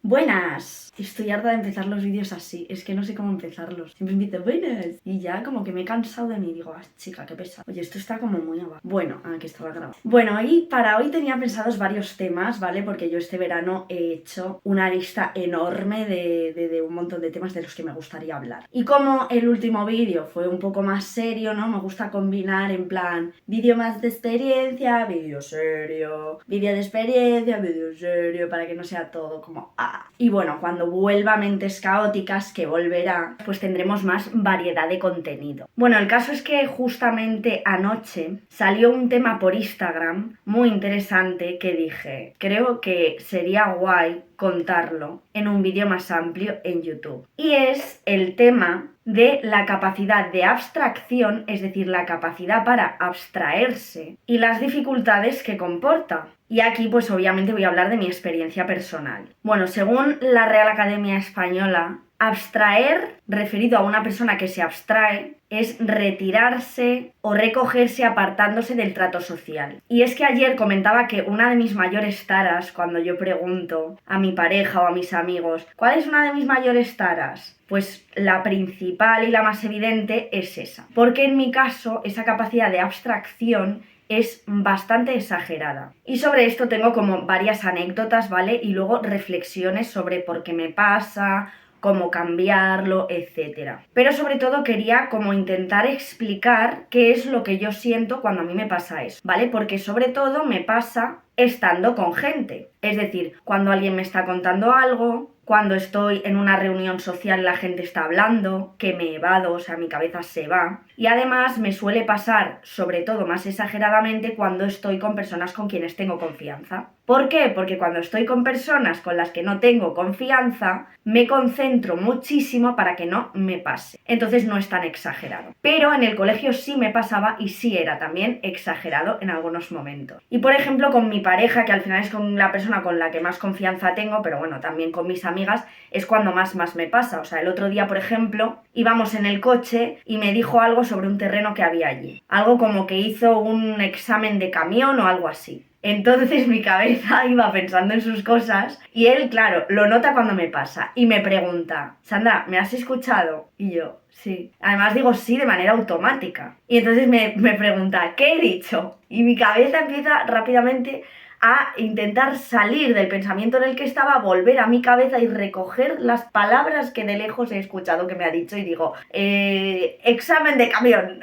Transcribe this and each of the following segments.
Buenas. Estoy harta de empezar los vídeos así, es que no sé cómo empezarlos. Siempre empiezo buenas y ya como que me he cansado de mí. Digo, chica, qué pesado. Oye, esto está como muy abajo. Bueno, aquí estaba grabado. Bueno, y para hoy tenía pensados varios temas, ¿vale? Porque yo este verano he hecho una lista enorme de un montón de temas de los que me gustaría hablar. Y como el último vídeo fue un poco más serio, ¿no? Me gusta combinar en plan vídeo más de experiencia, vídeo serio, vídeo de experiencia, vídeo serio, para que no sea todo como Y bueno, cuando vuelva a Mentes Caóticas, que volverá, pues tendremos más variedad de contenido. Bueno, el caso es que justamente anoche salió un tema por Instagram muy interesante que dije, creo que sería guay contarlo en un vídeo más amplio en YouTube. Y es el tema de la capacidad de abstracción, es decir, la capacidad para abstraerse y las dificultades que comporta. Y aquí pues obviamente voy a hablar de mi experiencia personal. Bueno, según la Real Academia Española, abstraer, referido a una persona que se abstrae, es retirarse o recogerse apartándose del trato social. Y es que ayer comentaba que una de mis mayores taras, cuando yo pregunto a mi pareja o a mis amigos, ¿cuál es una de mis mayores taras? Pues la principal y la más evidente es esa. Porque en mi caso, esa capacidad de abstracción es bastante exagerada. Y sobre esto tengo como varias anécdotas, ¿vale? Y luego reflexiones sobre por qué me pasa, cómo cambiarlo, etc. Pero sobre todo quería como intentar explicar qué es lo que yo siento cuando a mí me pasa eso, ¿vale? Porque sobre todo me pasa estando con gente. Es decir, cuando alguien me está contando algo, cuando estoy en una reunión social la gente está hablando, que me evado, o sea, mi cabeza se va. Y además me suele pasar, sobre todo más exageradamente, cuando estoy con personas con quienes tengo confianza. ¿Por qué? Porque cuando estoy con personas con las que no tengo confianza, me concentro muchísimo para que no me pase. Entonces no es tan exagerado. Pero en el colegio sí me pasaba y sí era también exagerado en algunos momentos. Y por ejemplo con mi pareja, que al final es con la persona con la que más confianza tengo, pero bueno, también con mis amigas, es cuando más me pasa. O sea, el otro día, por ejemplo, íbamos en el coche y me dijo algo sobre un terreno que había allí. Algo como que hizo un examen de camión o algo así. Entonces mi cabeza iba pensando en sus cosas y él, claro, lo nota cuando me pasa y me pregunta, Sandra, ¿me has escuchado? Y yo, sí. Además digo sí de manera automática. Y entonces me pregunta, ¿qué he dicho? Y mi cabeza empieza rápidamente a intentar salir del pensamiento en el que estaba, volver a mi cabeza y recoger las palabras que de lejos he escuchado que me ha dicho y digo, examen de camión.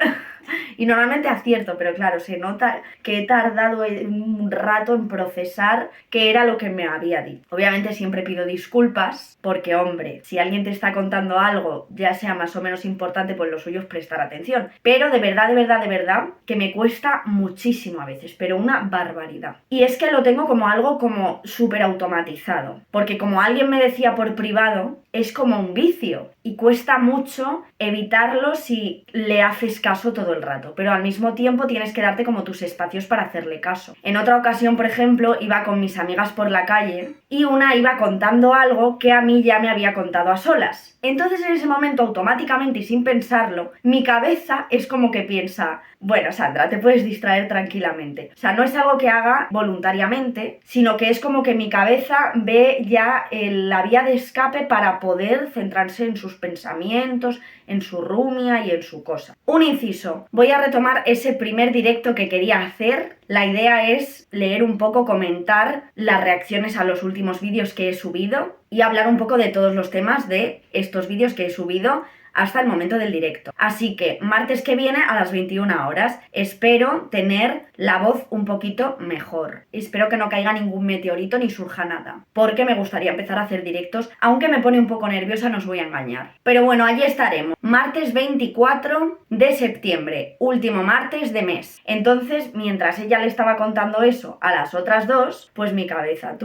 Y normalmente acierto, pero claro, se nota que he tardado un rato en procesar qué era lo que me había dicho. Obviamente siempre pido disculpas, porque hombre, si alguien te está contando algo, ya sea más o menos importante, pues lo suyo es prestar atención. Pero de verdad, que me cuesta muchísimo a veces, pero una barbaridad. Y es que lo tengo como algo como súper automatizado, porque como alguien me decía por privado, es como un vicio y cuesta mucho evitarlo si le haces caso todo el rato, pero al mismo tiempo tienes que darte como tus espacios para hacerle caso. En otra ocasión, por ejemplo, iba con mis amigas por la calle y una iba contando algo que a mí ya me había contado a solas. Entonces en ese momento automáticamente y sin pensarlo, mi cabeza es como que piensa, bueno, Sandra, te puedes distraer tranquilamente. O sea, no es algo que haga voluntariamente, sino que es como que mi cabeza ve ya la vía de escape para poder centrarse en sus pensamientos, en su rumia y en su cosa. Un inciso, voy a retomar ese primer directo que quería hacer. La idea es leer un poco, comentar las reacciones a los últimos vídeos que he subido y hablar un poco de todos los temas de estos vídeos que he subido hasta el momento del directo. Así que martes que viene a las 21 horas espero tener la voz un poquito mejor. Espero que no caiga ningún meteorito ni surja nada, porque me gustaría empezar a hacer directos, aunque me pone un poco nerviosa, no os voy a engañar. Pero bueno, allí estaremos. Martes 24 de septiembre, último martes de mes. Entonces, mientras ella le estaba contando eso a las otras dos, pues mi cabeza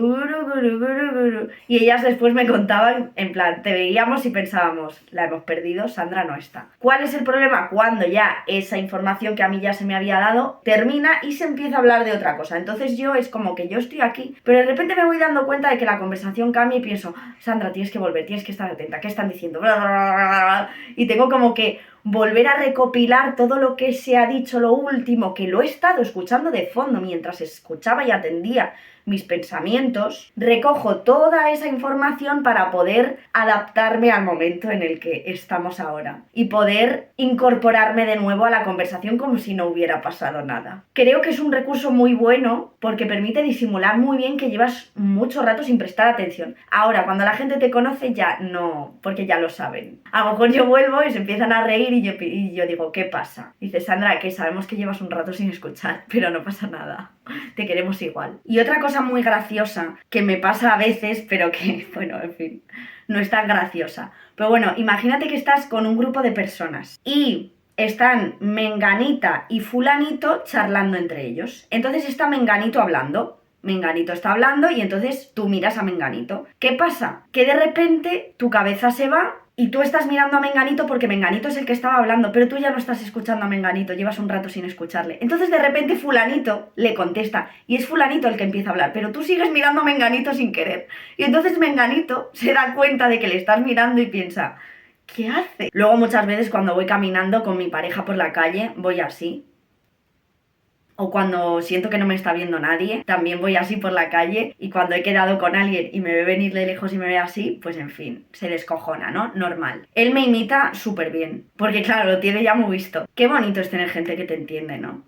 y ellas después me contaban, en plan, te veíamos y pensábamos, la hemos perdido, Sandra no está. ¿Cuál es el problema? Cuando ya esa información que a mí ya se me había dado termina y se empieza a hablar de otra cosa. Entonces yo es como que yo estoy aquí, pero de repente me voy dando cuenta de que la conversación cambia y pienso, Sandra, tienes que volver, tienes que estar atenta, ¿qué están diciendo? Bla, bla, bla, bla, bla. Y tengo como que volver a recopilar todo lo que se ha dicho, lo último, que lo he estado escuchando de fondo mientras escuchaba y atendía mis pensamientos, recojo toda esa información para poder adaptarme al momento en el que estamos ahora y poder incorporarme de nuevo a la conversación como si no hubiera pasado nada. Creo que es un recurso muy bueno porque permite disimular muy bien que llevas mucho rato sin prestar atención. Ahora, cuando la gente te conoce ya no, porque ya lo saben. A lo mejor yo vuelvo y se empiezan a reír y yo digo, ¿qué pasa? Dice, Sandra, que sabemos que llevas un rato sin escuchar, pero no pasa nada. Te queremos igual. Y otra cosa muy graciosa que me pasa a veces, pero que, bueno, en fin, no es tan graciosa. Pero bueno, imagínate que estás con un grupo de personas y están Menganita y Fulanito charlando entre ellos. Entonces está Menganito hablando. Menganito está hablando y entonces tú miras a Menganito. ¿Qué pasa? Que de repente tu cabeza se va y tú estás mirando a Menganito porque Menganito es el que estaba hablando, pero tú ya no estás escuchando a Menganito, llevas un rato sin escucharle. Entonces de repente Fulanito le contesta y es Fulanito el que empieza a hablar, pero tú sigues mirando a Menganito sin querer. Y entonces Menganito se da cuenta de que le estás mirando y piensa, ¿qué hace? Luego muchas veces cuando voy caminando con mi pareja por la calle, voy así. O cuando siento que no me está viendo nadie, también voy así por la calle y cuando he quedado con alguien y me ve venir de lejos y me ve así, pues en fin, se descojona, ¿no? Normal. Él me imita súper bien, porque claro, lo tiene ya muy visto. Qué bonito es tener gente que te entiende, ¿no?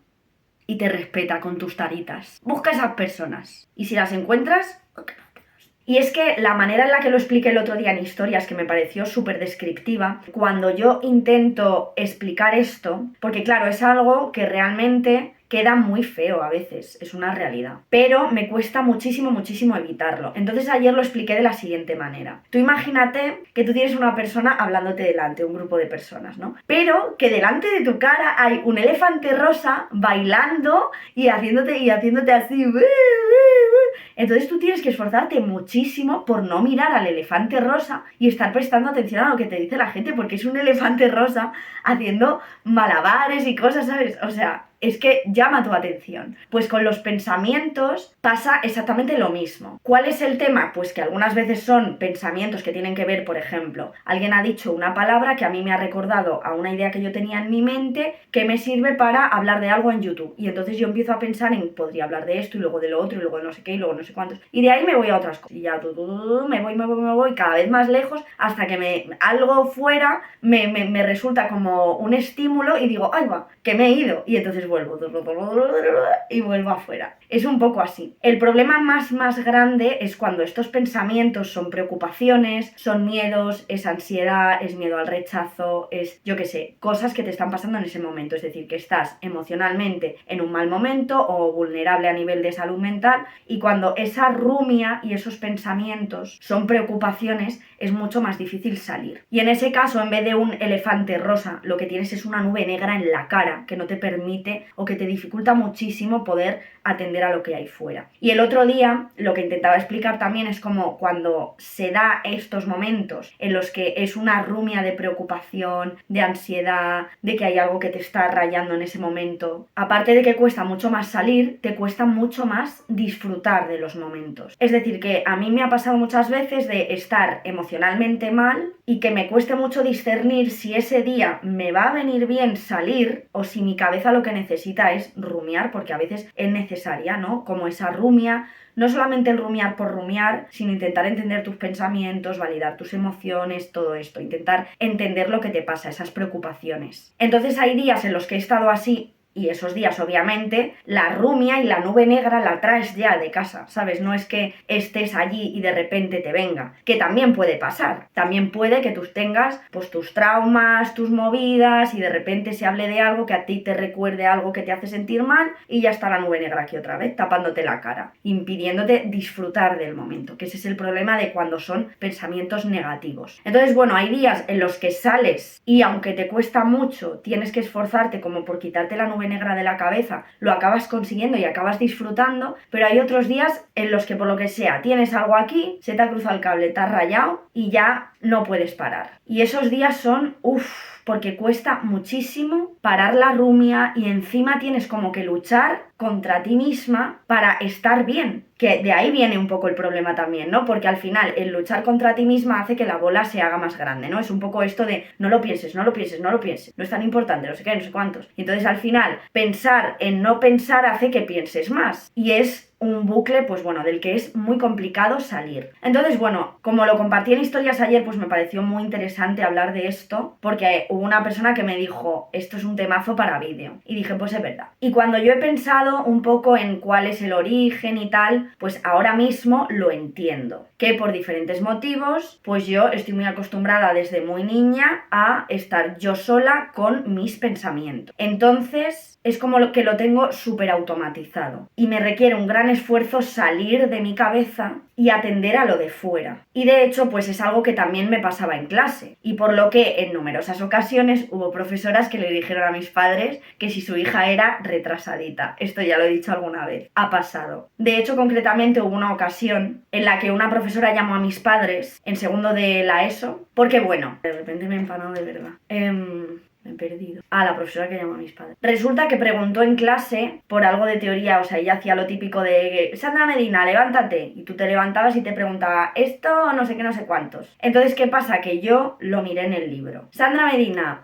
Y te respeta con tus taritas. Busca esas personas y si las encuentras... Y es que la manera en la que lo expliqué el otro día en historias, que me pareció súper descriptiva, cuando yo intento explicar esto, porque claro, es algo que realmente queda muy feo a veces, es una realidad. Pero me cuesta muchísimo, muchísimo evitarlo. Entonces ayer lo expliqué de la siguiente manera. Tú imagínate que tú tienes una persona hablándote delante, un grupo de personas, ¿no? Pero que delante de tu cara hay un elefante rosa bailando y haciéndote así. Entonces tú tienes que esforzarte muchísimo por no mirar al elefante rosa y estar prestando atención a lo que te dice la gente, porque es un elefante rosa haciendo malabares y cosas, ¿sabes? O sea, es que llama tu atención. Pues con los pensamientos pasa exactamente lo mismo. ¿Cuál es el tema? Pues que algunas veces son pensamientos que tienen que ver, por ejemplo, alguien ha dicho una palabra que a mí me ha recordado a una idea que yo tenía en mi mente que me sirve para hablar de algo en YouTube. Y entonces yo empiezo a pensar en, podría hablar de esto y luego de lo otro y luego de no sé qué y luego no sé cuántos. Y de ahí me voy a otras cosas. Y ya me voy cada vez más lejos hasta que algo fuera me resulta como un estímulo y digo, ¡ay va! Que me he ido. Y entonces vuelvo y vuelvo afuera. Es un poco así. El problema más grande es cuando estos pensamientos son preocupaciones, son miedos, es ansiedad, es miedo al rechazo, es, yo qué sé, cosas que te están pasando en ese momento. Es decir, que estás emocionalmente en un mal momento o vulnerable a nivel de salud mental y cuando esa rumia y esos pensamientos son preocupaciones, es mucho más difícil salir. Y en ese caso, en vez de un elefante rosa, lo que tienes es una nube negra en la cara que no te permite o que te dificulta muchísimo poder atender a lo que hay fuera. Y el otro día lo que intentaba explicar también es como cuando se da estos momentos en los que es una rumia de preocupación, de ansiedad, de que hay algo que te está rayando en ese momento. Aparte de que cuesta mucho más salir, te cuesta mucho más disfrutar de los momentos. Es decir, que a mí me ha pasado muchas veces de estar emocionalmente mal y que me cueste mucho discernir si ese día me va a venir bien salir o si mi cabeza lo que necesita es rumiar, porque a veces es necesaria, ¿no? Como esa rumia, no solamente el rumiar por rumiar, sino intentar entender tus pensamientos, validar tus emociones, todo esto, intentar entender lo que te pasa, esas preocupaciones. Entonces hay días en los que he estado así y esos días, obviamente, la rumia y la nube negra la traes ya de casa, ¿sabes? No es que estés allí y de repente te venga, que también puede pasar. También puede que tú tengas, pues, tus traumas, tus movidas y de repente se hable de algo que a ti te recuerde algo que te hace sentir mal y ya está la nube negra aquí otra vez, tapándote la cara, impidiéndote disfrutar del momento, que ese es el problema de cuando son pensamientos negativos. Entonces, bueno, hay días en los que sales y aunque te cuesta mucho, tienes que esforzarte como por quitarte la nube negra de la cabeza, lo acabas consiguiendo y acabas disfrutando, pero hay otros días en los que por lo que sea tienes algo aquí, se te ha cruzado el cable, te has rayado y ya no puedes parar. Y esos días son, porque cuesta muchísimo parar la rumia y encima tienes como que luchar contra ti misma para estar bien. Que de ahí viene un poco el problema también, ¿no? Porque al final el luchar contra ti misma hace que la bola se haga más grande, ¿no? Es un poco esto de no lo pienses, no lo pienses, no lo pienses, no es tan importante, no sé qué, no sé cuántos. Y entonces al final pensar en no pensar hace que pienses más. Y es un bucle, pues bueno, del que es muy complicado salir. Entonces, bueno, como lo compartí en historias ayer, pues me pareció muy interesante hablar de esto, porque hubo una persona que me dijo, esto es un temazo para vídeo. Y dije, pues es verdad. Y cuando yo he pensado un poco en cuál es el origen y tal, pues ahora mismo lo entiendo. Que por diferentes motivos, pues yo estoy muy acostumbrada desde muy niña a estar yo sola con mis pensamientos. Entonces, es como que lo tengo súper automatizado. Y me requiere un gran esfuerzo salir de mi cabeza y atender a lo de fuera. Y de hecho, pues es algo que también me pasaba en clase. Y por lo que en numerosas ocasiones hubo profesoras que le dijeron a mis padres que si su hija era retrasadita. Esto ya lo he dicho alguna vez. Ha pasado. De hecho, concretamente hubo una ocasión en la que una profesora llamó a mis padres en segundo de la ESO. Porque bueno, de repente me he empanado de verdad. Me he perdido. La profesora que llamó a mis padres. Resulta que preguntó en clase por algo de teoría, o sea, ella hacía lo típico de Sandra Medina, levántate. Y tú te levantabas y te preguntaba esto o no sé qué, no sé cuántos. Entonces, ¿qué pasa? Que yo lo miré en el libro. Sandra Medina,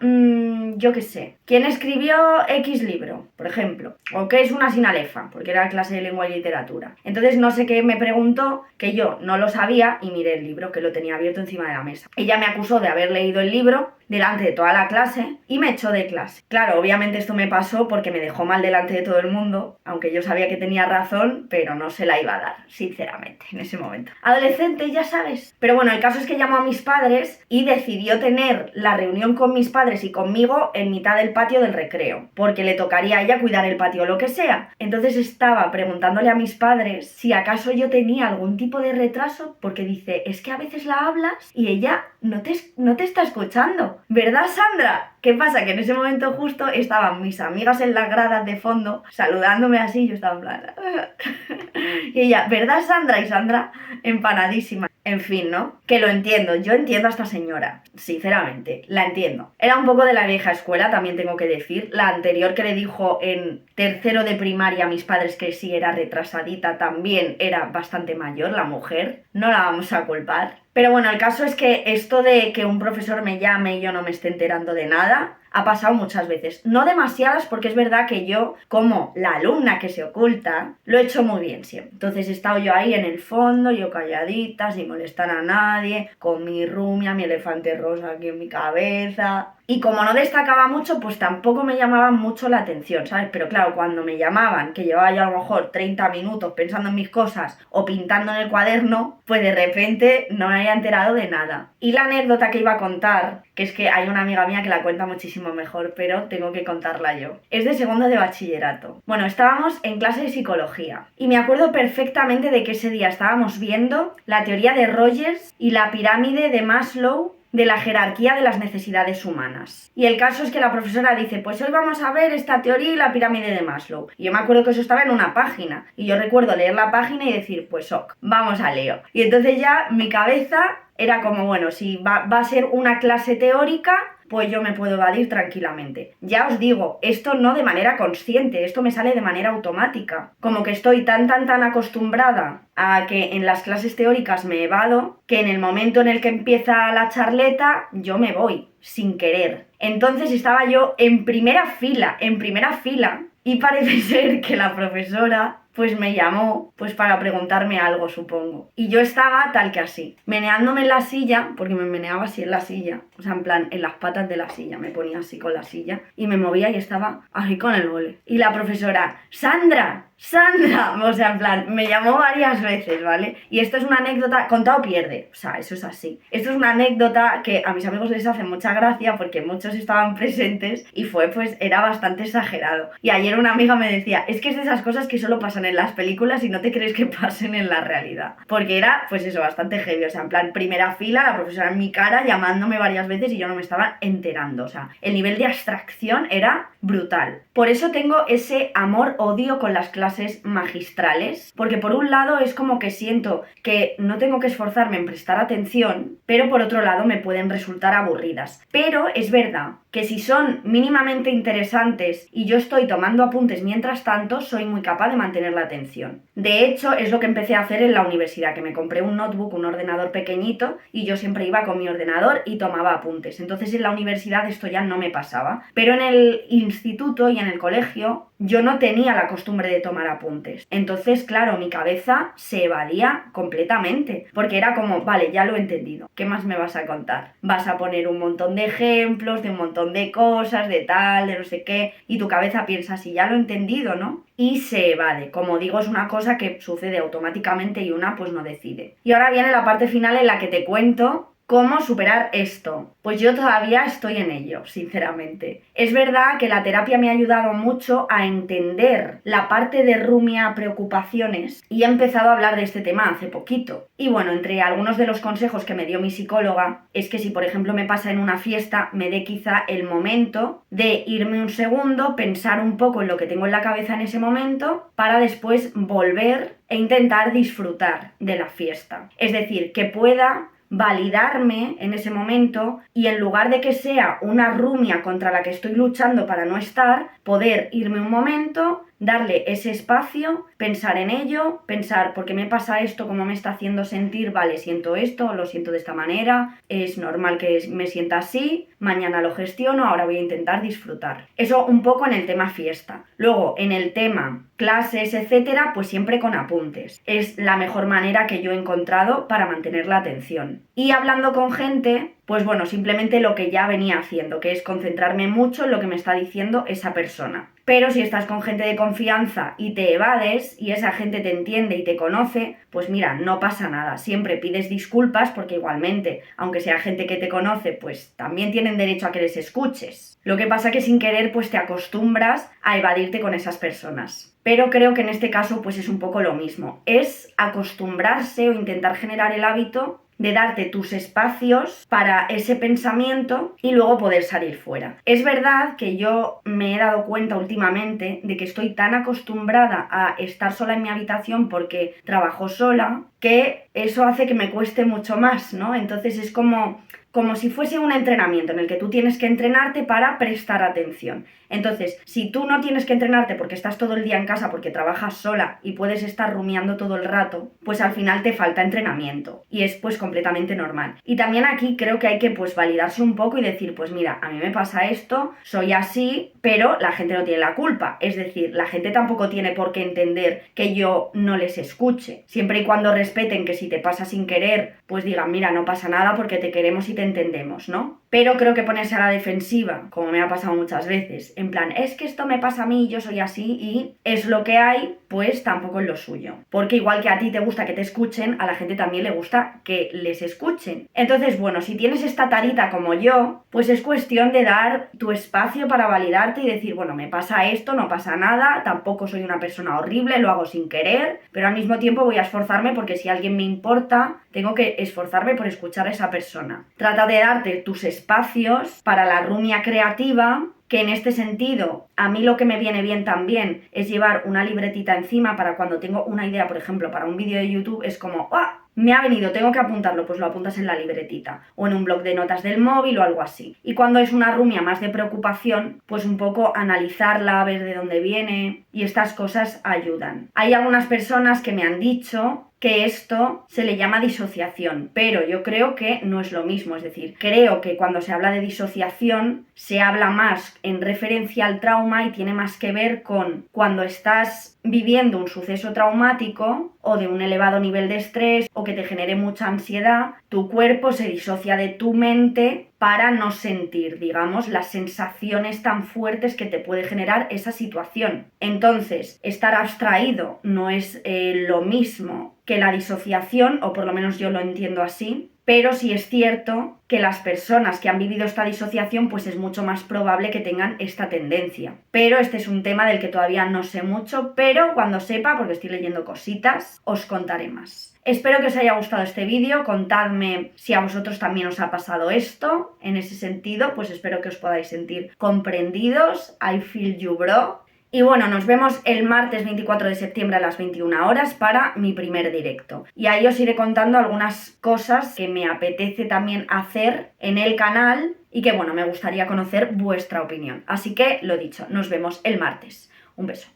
yo qué sé. ¿Quién escribió X libro? Por ejemplo. ¿O qué es una sinalefa? Porque era clase de lengua y literatura. Entonces, no sé qué me preguntó, que yo no lo sabía y miré el libro, que lo tenía abierto encima de la mesa. Ella me acusó de haber leído el libro delante de toda la clase y me echó de clase. Claro, obviamente esto me pasó porque me dejó mal delante de todo el mundo, aunque yo sabía que tenía razón, pero no se la iba a dar, sinceramente, en ese momento. Adolescente, ya sabes. Pero bueno, el caso es que llamó a mis padres y decidió tener la reunión con mis padres y conmigo en mitad del patio del recreo, porque le tocaría a ella cuidar el patio o lo que sea. Entonces estaba preguntándole a mis padres si acaso yo tenía algún tipo de retraso, porque dice, es que a veces la hablas y ella no te está escuchando. ¿Verdad, Sandra? ¿Qué pasa? Que en ese momento justo estaban mis amigas en las gradas de fondo saludándome así, yo estaba en plan... y ella, ¿verdad, Sandra? Y Sandra empanadísima. En fin, ¿no? Que lo entiendo, yo entiendo a esta señora, sinceramente, la entiendo. Era un poco de la vieja escuela, también tengo que decir. La anterior que le dijo en tercero de primaria a mis padres que sí era retrasadita, también era bastante mayor, la mujer. No la vamos a culpar. Pero bueno, el caso es que esto de que un profesor me llame y yo no me esté enterando de nada, ha pasado muchas veces. No demasiadas, porque es verdad que yo, como la alumna que se oculta, lo he hecho muy bien siempre. Entonces he estado yo ahí en el fondo, yo calladita, sin molestar a nadie, con mi rumia, mi elefante rosa aquí en mi cabeza. Y como no destacaba mucho, pues tampoco me llamaban mucho la atención, ¿sabes? Pero claro, cuando me llamaban, que llevaba yo a lo mejor 30 minutos pensando en mis cosas o pintando en el cuaderno, pues de repente no me había enterado de nada. Y la anécdota que iba a contar, que es que hay una amiga mía que la cuenta muchísimo mejor, pero tengo que contarla yo. Es de segundo de bachillerato. Bueno, estábamos en clase de psicología y me acuerdo perfectamente de que ese día estábamos viendo la teoría de Rogers y la pirámide de Maslow de la jerarquía de las necesidades humanas. Y el caso es que la profesora dice, pues hoy vamos a ver esta teoría y la pirámide de Maslow. Y yo me acuerdo que eso estaba en una página. Y yo recuerdo leer la página y decir, pues ok, vamos a Leo. Y entonces ya mi cabeza era como, bueno, si va a ser una clase teórica, pues yo me puedo evadir tranquilamente. Ya os digo, esto no de manera consciente, esto me sale de manera automática. Como que estoy tan acostumbrada a que en las clases teóricas me evado, que en el momento en el que empieza la charleta, yo me voy, sin querer. Entonces estaba yo en primera fila, y parece ser que la profesora pues me llamó pues para preguntarme algo, supongo. Y yo estaba tal que así, meneándome en la silla, porque me meneaba así en la silla, o sea, en plan, en las patas de la silla, me ponía así con la silla, y me movía y estaba así con el boli. Y la profesora, ¡Sandra! O sea, en plan, me llamó varias veces, ¿vale? Y esto es una anécdota, contado pierde, o sea, eso es así. Esto es una anécdota que a mis amigos les hace mucha gracia porque muchos estaban presentes y era bastante exagerado. Y ayer una amiga me decía, es que es de esas cosas que solo pasan en las películas y no te crees que pasen en la realidad. Porque era, pues eso, bastante heavy. O sea, en plan, primera fila, la profesora en mi cara llamándome varias veces y yo no me estaba enterando. O sea, el nivel de abstracción era brutal. Por eso tengo ese amor-odio con las clases magistrales. Porque por un lado es como que siento que no tengo que esforzarme en prestar atención, pero por otro lado me pueden resultar aburridas. Pero es verdad que si son mínimamente interesantes y yo estoy tomando apuntes mientras tanto, soy muy capaz de mantener la atención. De hecho, es lo que empecé a hacer en la universidad, que me compré un notebook, un ordenador pequeñito, y yo siempre iba con mi ordenador y tomaba apuntes. Entonces en la universidad esto ya no me pasaba. Pero en el instituto y en el colegio yo no tenía la costumbre de tomar apuntes. Entonces, claro, mi cabeza se evadía completamente, porque era como, vale, ya lo he entendido, ¿qué más me vas a contar? Vas a poner un montón de ejemplos, de un montón de cosas, de tal, de no sé qué, y tu cabeza piensa, sí, ya lo he entendido, ¿no? Y se evade. Como digo, es una cosa que sucede automáticamente y una pues no decide. Y ahora viene la parte final en la que te cuento ¿cómo superar esto? Pues yo todavía estoy en ello, sinceramente. Es verdad que la terapia me ha ayudado mucho a entender la parte de rumia preocupaciones y he empezado a hablar de este tema hace poquito. Y bueno, entre algunos de los consejos que me dio mi psicóloga es que si por ejemplo me pasa en una fiesta, me dé quizá el momento de irme un segundo, pensar un poco en lo que tengo en la cabeza en ese momento para después volver e intentar disfrutar de la fiesta. Es decir, que pueda validarme en ese momento y en lugar de que sea una rumia contra la que estoy luchando para no estar, poder irme un momento, darle ese espacio, pensar en ello, pensar por qué me pasa esto, cómo me está haciendo sentir, vale, siento esto, lo siento de esta manera, es normal que me sienta así, mañana lo gestiono, ahora voy a intentar disfrutar. Eso un poco en el tema fiesta. Luego, en el tema clases, etcétera, pues siempre con apuntes. Es la mejor manera que yo he encontrado para mantener la atención. Y hablando con gente, pues bueno, simplemente lo que ya venía haciendo, que es concentrarme mucho en lo que me está diciendo esa persona. Pero si estás con gente de confianza y te evades y esa gente te entiende y te conoce, pues mira, no pasa nada. Siempre pides disculpas porque igualmente, aunque sea gente que te conoce, pues también tienen derecho a que les escuches. Lo que pasa que sin querer pues te acostumbras a evadirte con esas personas. Pero creo que en este caso pues es un poco lo mismo. Es acostumbrarse o intentar generar el hábito de darte tus espacios para ese pensamiento y luego poder salir fuera. Es verdad que yo me he dado cuenta últimamente de que estoy tan acostumbrada a estar sola en mi habitación porque trabajo sola, que eso hace que me cueste mucho más, ¿no? Entonces es como si fuese un entrenamiento en el que tú tienes que entrenarte para prestar atención. Entonces, si tú no tienes que entrenarte porque estás todo el día en casa porque trabajas sola y puedes estar rumiando todo el rato, pues al final te falta entrenamiento y es pues completamente normal. Y también aquí creo que hay que pues validarse un poco y decir, pues mira, a mí me pasa esto, soy así, pero la gente no tiene la culpa. Es decir, la gente tampoco tiene por qué entender que yo no les escuche. Siempre y cuando respeten que si te pasa sin querer, pues digan, mira, no pasa nada porque te queremos y te entendemos, ¿no? Pero creo que ponerse a la defensiva, como me ha pasado muchas veces, en plan, es que esto me pasa a mí, yo soy así y es lo que hay, pues tampoco es lo suyo. Porque igual que a ti te gusta que te escuchen, a la gente también le gusta que les escuchen. Entonces, bueno, si tienes esta tarita como yo, pues es cuestión de dar tu espacio para validarte y decir, bueno, me pasa esto, no pasa nada, tampoco soy una persona horrible, lo hago sin querer, pero al mismo tiempo voy a esforzarme porque si alguien me importa, tengo que esforzarme por escuchar a esa persona. Trata de darte tus espacios para la rumia creativa, que en este sentido, a mí lo que me viene bien también es llevar una libretita encima para cuando tengo una idea, por ejemplo, para un vídeo de YouTube, es como, ¡ah! Me ha venido, tengo que apuntarlo, pues lo apuntas en la libretita o en un bloc de notas del móvil o algo así. Y cuando es una rumia más de preocupación, pues un poco analizarla, ver de dónde viene y estas cosas ayudan. Hay algunas personas que me han dicho que esto se le llama disociación, pero yo creo que no es lo mismo, es decir, creo que cuando se habla de disociación se habla más en referencia al trauma y tiene más que ver con cuando estás viviendo un suceso traumático o de un elevado nivel de estrés o que te genere mucha ansiedad, tu cuerpo se disocia de tu mente para no sentir, digamos, las sensaciones tan fuertes que te puede generar esa situación. Entonces, estar abstraído no es lo mismo que la disociación, o por lo menos yo lo entiendo así, pero sí es cierto que las personas que han vivido esta disociación pues es mucho más probable que tengan esta tendencia. Pero este es un tema del que todavía no sé mucho, pero cuando sepa, porque estoy leyendo cositas, os contaré más. Espero que os haya gustado este vídeo, contadme si a vosotros también os ha pasado esto, en ese sentido, pues espero que os podáis sentir comprendidos. I feel you, bro. Y bueno, nos vemos el martes 24 de septiembre a las 21 horas para mi primer directo. Y ahí os iré contando algunas cosas que me apetece también hacer en el canal y que bueno, me gustaría conocer vuestra opinión. Así que lo dicho, nos vemos el martes. Un beso.